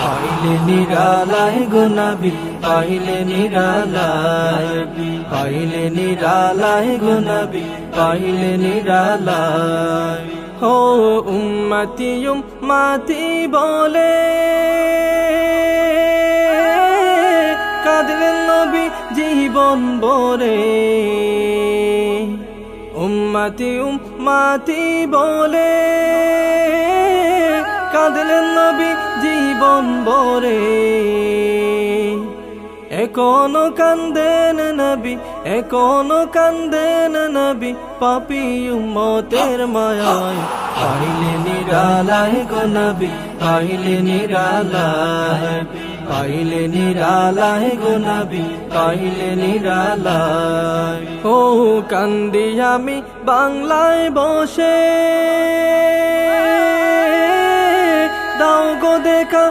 পাইলে নিরালায় গো নবী পাইলে নিরালায় পাইলে নিরালায় গো নবী পাইলে নিরালায় হো উম্মতি উম্মতি বলে কাঁদলেন নবী জীবন ভরে উম্মতি উম্মতি বলে কাঁদলেন নবী জীবন ভরে এখনো কান্দেন নবী এখনো কান্দেন নবী পাপী উম্মতের মায়ায় পাইলে নিরালায় গো নবী পাইলে নিরালায় পাইলে নিরালায় গো নবী পাইলে নিরালায় ও কান্দি আমি বাংলায় বসে দাও গো দেখা